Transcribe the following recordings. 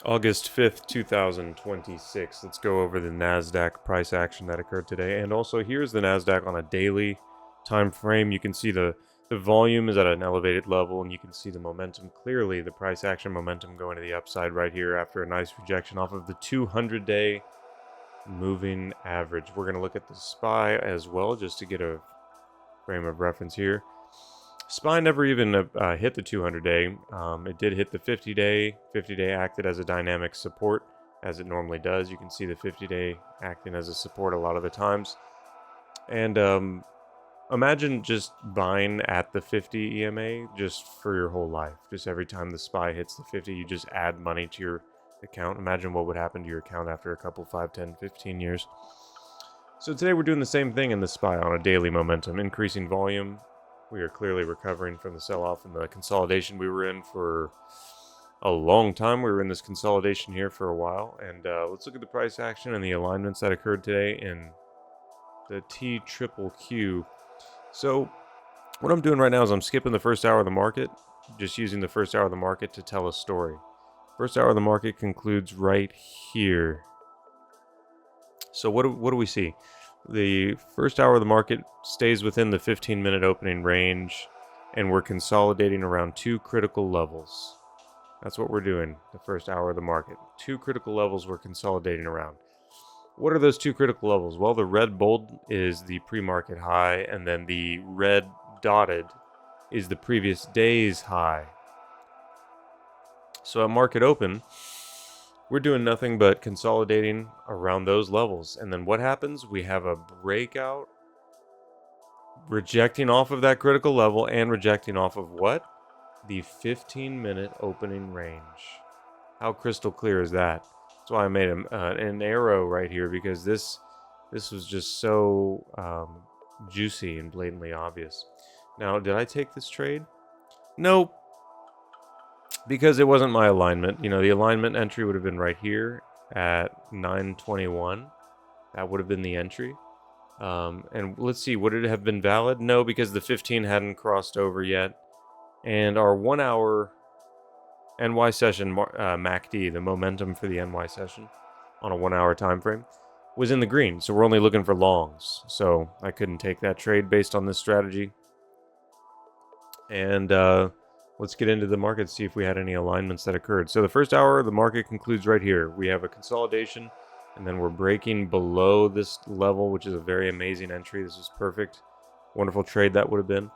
August 5th, 2026. Let's go over the Nasdaq price action that occurred today. And also, here's the Nasdaq on a daily time frame. You can see the volume is at an elevated level, and you can see the momentum clearly, the price action momentum going to the upside right here after a nice rejection off of the 200-day moving average. We're going to look at the SPY as well, just to get a frame of reference here. SPY never even hit the 200-day. It did hit the 50-day. 50-day acted as a dynamic support, as it normally does. You can see the 50-day acting as a support a lot of the times. And imagine just buying at the 50 EMA just for your whole life. Just every time the SPY hits the 50, you just add money to your account. Imagine what would happen to your account after a couple, 5, 10, 15 years. So today we're doing the same thing in the SPY on a daily momentum, increasing volume. We are clearly recovering from the sell-off and the consolidation we were in for a long time. We were in this consolidation here for a while. And let's look at the price action and the alignments that occurred today in the TQQQ. So what I'm doing right now is I'm skipping the first hour of the market, just using the first hour of the market to tell a story. First hour of the market concludes right here. So what do we see? The first hour of the market stays within the 15-minute opening range, and we're consolidating around two critical levels. That's what we're doing the first hour of the market. Two critical levels we're consolidating around. What are those two critical levels? Well, the red bold is the pre-market high, and then the red dotted is the previous day's high. So at market open, we're doing nothing but consolidating around those levels. And then what happens? We have a breakout, rejecting off of that critical level and rejecting off of what? The 15-minute opening range. How crystal clear is that? That's why I made an arrow right here, because this was just so juicy and blatantly obvious. Now, did I take this trade? Nope. Because it wasn't my alignment. You know, the alignment entry would have been right here at 921. That would have been the entry. And let's see, would it have been valid? No, because the 15 hadn't crossed over yet. And our 1 hour NY session, MACD, the momentum for the NY session on a 1 hour time frame, was in the green. So we're only looking for longs. So I couldn't take that trade based on this strategy. And let's get into the market, see if we had any alignments that occurred. So the first hour, the market concludes right here. We have a consolidation, and then we're breaking below this level, which is a very amazing entry. This is perfect. Wonderful trade that would have been.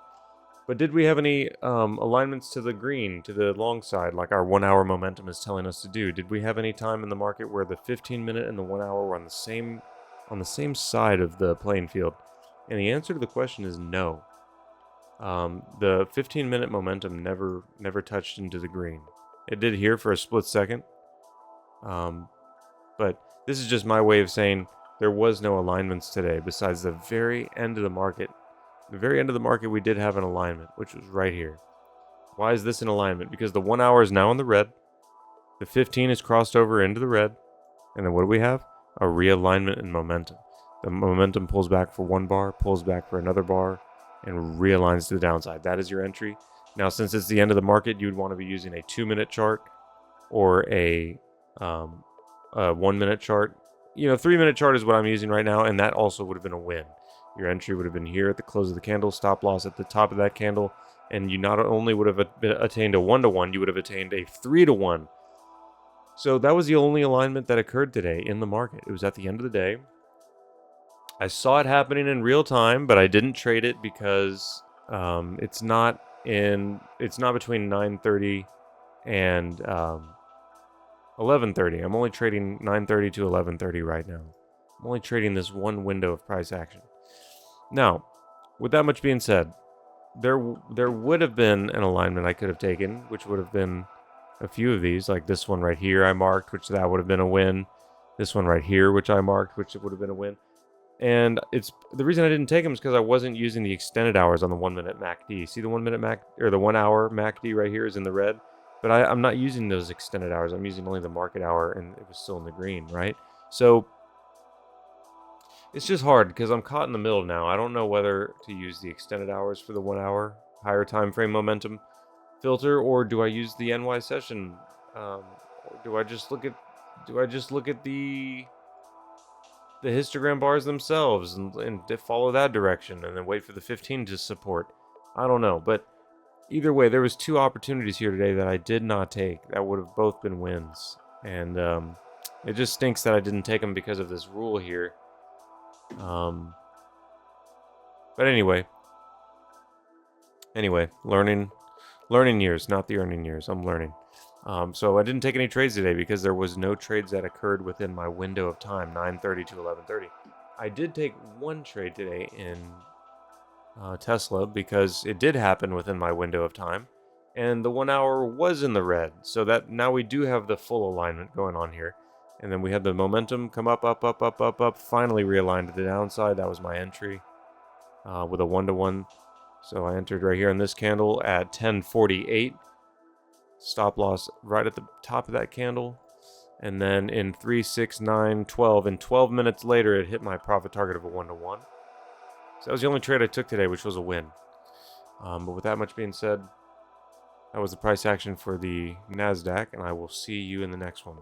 But did we have any alignments to the green, to the long side, like our 1 hour momentum is telling us to do? Did we have any time in the market where the 15-minute and the 1 hour were on the same side of the playing field? And the answer to the question is no. The 15-minute momentum never touched into the green. It did here for a split second. But this is just my way of saying there was no alignments today besides the very end of the market. The very end of the market, we did have an alignment, which was right here. Why is this an alignment? Because the 1 hour is now in the red. The 15 is crossed over into the red. And then what do we have? A realignment in momentum. The momentum pulls back for one bar, pulls back for another bar, and realigns to the downside. That is your entry. Now, since it's the end of the market, you'd want to be using a 2-minute chart or a 1-minute chart. You know, 3-minute chart is what I'm using right now, and that also would have been a win. Your entry would have been here at the close of the candle, stop loss at the top of that candle, and you not only would have attained a 1-to-1, you would have attained a 3-to-1. So that was the only alignment that occurred today in the market. It was at the end of the day. I saw it happening in real time, but I didn't trade it because it's not between 9:30 and 11:30. I'm only trading 9:30 to 11:30 right now. I'm only trading this one window of price action. Now, with that much being said, there would have been an alignment I could have taken, which would have been a few of these, like this one right here I marked, which that would have been a win. This one right here, which I marked, which would have been a win. And it's the reason I didn't take them is because I wasn't using the extended hours on the 1-minute MACD. See the 1-minute or the 1 hour MACD right here is in the red, but I'm not using those extended hours. I'm using only the market hour, and it was still in the green, right? So it's just hard because I'm caught in the middle now. I don't know whether to use the extended hours for the 1 hour higher time frame momentum filter, or do I use the NY session Or do I just look at the histogram bars themselves and follow that direction and then wait for the 15 to support? I don't know, but either way, there was 2 opportunities here today that I did not take. That would have both been wins, and it just stinks that I didn't take them because of this rule here. But anyway, learning years, not the earning years. I'm learning. So I didn't take any trades today because there was no trades that occurred within my window of time, 9:30 to 11:30. I did take one trade today in Tesla because it did happen within my window of time, and the 1 hour was in the red. So that now we do have the full alignment going on here. And then we had the momentum come up, finally realigned to the downside. That was my entry with a 1-to-1. So I entered right here in this candle at 10:48. Stop loss right at the top of that candle. And then in 3, 6, 9, 12, and 12 minutes later, it hit my profit target of a 1-to-1. So that was the only trade I took today, which was a win. But with that much being said, that was the price action for the Nasdaq, and I will see you in the next one.